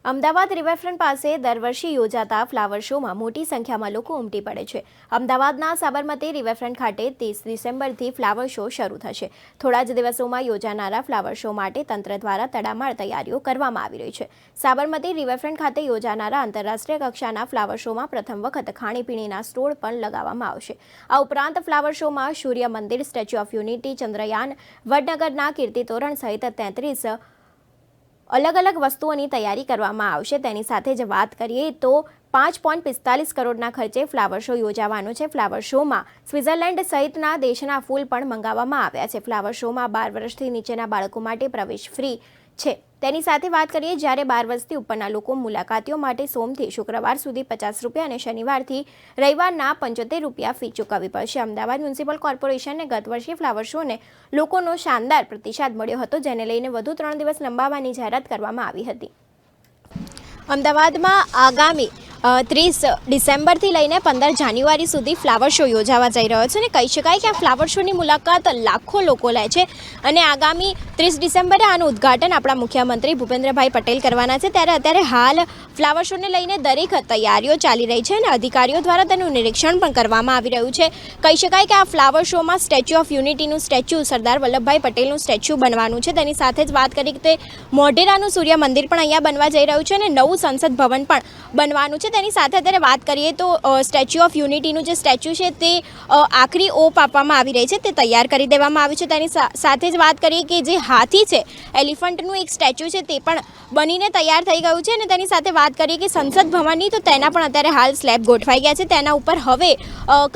Ahmedabad riverfront પાસે દર વર્ષે યોજાતા ફ્લાવર શોમાં મોટી સંખ્યામાં લોકો ઉમટી પડે છે। અમદાવાદના સાબરમતી રિવરફ્રન્ટ ખાતે 30 ડિસેમ્બરથી ફ્લાવર શો શરૂ થશે। થોડા જ દિવસોમાં યોજાનારા ફ્લાવર શો માટે તંત્ર દ્વારા તડામાર તૈયારીઓ કરવામાં આવી રહી છે। સાબરમતી રિવરફ્રન્ટ ખાતે યોજાનારા આંતરરાષ્ટ્રીય કક્ષાના ફ્લાવર શોમાં પ્રથમ વખત ખાણીપીણીના સ્ટોલ પણ લગાવવામાં આવશે। આ ઉપરાંત ફ્લાવર શોમાં સૂર્ય મંદિર, statue of unity, Chandrayaan, વડનગરના Kirti Toran સહિત 33 अलग अलग वस्तुओं तैयारी करवामां आवशे। तेनी साथे ज वात करीए तो 5.45 करोड़ना खर्चे फ्लावर शो योजावानो छे। फ्लावर शो में स्विट्जरलैंड सहितना देशना फूल पण मंगाववामां आव्या छे। फ्लावर शो में 12 वर्षथी नीचेना बाळको माटे प्रवेश फ्री छे। तेनी साथे वात करीए ज्यारे 12 वर्षथी उपરના લોકો મુલાકાતીઓ માટે સોમથી શુક્રવાર સુધી 50 રૂપિયા અને શનિવારથી રવિવારના 75 રૂપિયા ફી ચૂકવવી પડશે। અમદાવાદ મ્યુનિસિપલ કોર્પોરેશનને ગત વર્ષે ફ્લાવર શોને લોકોનો શાનદાર પ્રતિસાદ મળ્યો હતો, જેને લઈને વધુ 3 દિવસ લંબાવવાની જાહેરાત કરવામાં આવી હતી। અમદાવાદમાં આગામી 30 ડિસેમ્બરથી લઈને 15 જાન્યુઆરી સુધી ફ્લાવર શો યોજાવા જઈ રહ્યો છે અને કહી શકાય કે આ ફ્લાવર શોની મુલાકાત લાખો લોકો લે છે અને આગામી 30 ડિસેમ્બરે આનું ઉદ્ઘાટન આપણા મુખ્યમંત્રી ભૂપેન્દ્રભાઈ પટેલ કરવાના છે। ત્યારે અત્યારે હાલ ફ્લાવર શોને લઈને દરેક તૈયારીઓ ચાલી રહી છે અને અધિકારીઓ દ્વારા તેનું નિરીક્ષણ પણ કરવામાં આવી રહ્યું છે। કહી શકાય કે આ ફ્લાવર શોમાં સ્ટેચ્યુ ઓફ યુનિટીનું સ્ટેચ્યુ, સરદાર વલ્લભભાઈ પટેલનું સ્ટેચ્યુ બનવાનું છે। તેની સાથે જ વાત કરી કે મોઢેરાનું સૂર્ય મંદિર પણ અહીંયા બનવા જઈ રહ્યું છે અને નવું સંસદ ભવન પણ બનવાનું છે। તેની સાથે અત્યારે વાત કરીએ તો સ્ટેચ્યુ ઓફ યુનિટીનું જે સ્ટેચ્યુ છે તે આખરી ઓપ આપવામાં આવી રહી છે, તે તૈયાર કરી દેવામાં આવ્યું છે। તેની સાથે જ વાત કરીએ કે જે હાથી છે, એલિફન્ટનું એક સ્ટેચ્યુ છે, તે પણ બનીને તૈયાર થઈ ગયું છે અને તેની સાથે વાત કરીએ કે સંસદ ભવનની તો તેના પણ અત્યારે હાલ સ્લેબ ગોઠવાઈ ગયા છે। તેના ઉપર હવે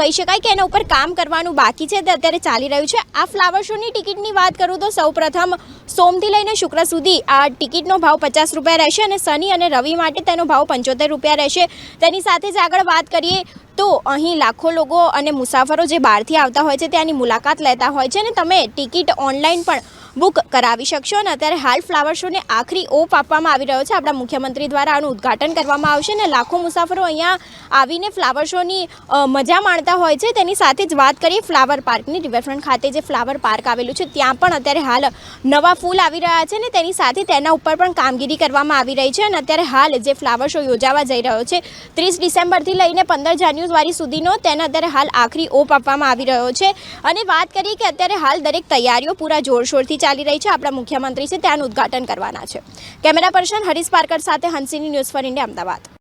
કહી શકાય કે એના ઉપર કામ કરવાનું બાકી છે, તે અત્યારે ચાલી રહ્યું છે। આ ફ્લાવર શોની ટિકિટની વાત કરું તો સૌપ્રથમ સોમથી લઈને શુક્ર સુધી આ ટિકિટનો ભાવ 50 રૂપિયા રહેશે અને શનિ અને રવિ માટે તેનો ભાવ 75 રૂપિયા રહેશે। તેની સાથે જ આગળ વાત કરીએ તો અહીં લાખો લોકો અને મુસાફરો જે બહારથી આવતા હોય છે ત્યાંની મુલાકાત લેતા હોય છે અને તમે ટિકિટ ઓનલાઈન પણ બુક કરાવી શકશો અને અત્યારે હાલ ફ્લાવર શોને આખરી ઓપ આપવામાં આવી રહ્યો છે। આપણા મુખ્યમંત્રી દ્વારા આનું ઉદ્ઘાટન કરવામાં આવશે અને લાખો મુસાફરો અહીંયા આવીને ફ્લાવર શોની મજા માણતા હોય છે। તેની સાથે જ વાત કરીએ ફ્લાવર પાર્કની, રિવરફ્રન્ટ ખાતે જે ફ્લાવર પાર્ક આવેલું છે ત્યાં પણ અત્યારે હાલ નવા ફૂલ આવી રહ્યા છે અને તેની સાથે તેના ઉપર પણ કામગીરી કરવામાં આવી રહી છે અને અત્યારે હાલ જે ફ્લાવર શો યોજાવા જઈ રહ્યો છે 30 ડિસેમ્બરથી લઈને 15 જાન્યુઆરી સુધીનો, તેને અત્યારે હાલ આખરી ઓપ આપવામાં આવી રહ્યો છે। અને વાત કરીએ કે અત્યારે હાલ દરેક તૈયારીઓ પૂરા જોરશોરથી ચાલી રહી છે। આપણા મુખ્યમંત્રી છે ત્યાંનું ઉદ્ઘાટન કરવાના છે। કેમેરા પર્સન હરીશ પારકર સાથે હંસિની, ન્યૂઝ ફોર ઇન્ડિયા, અમદાવાદ।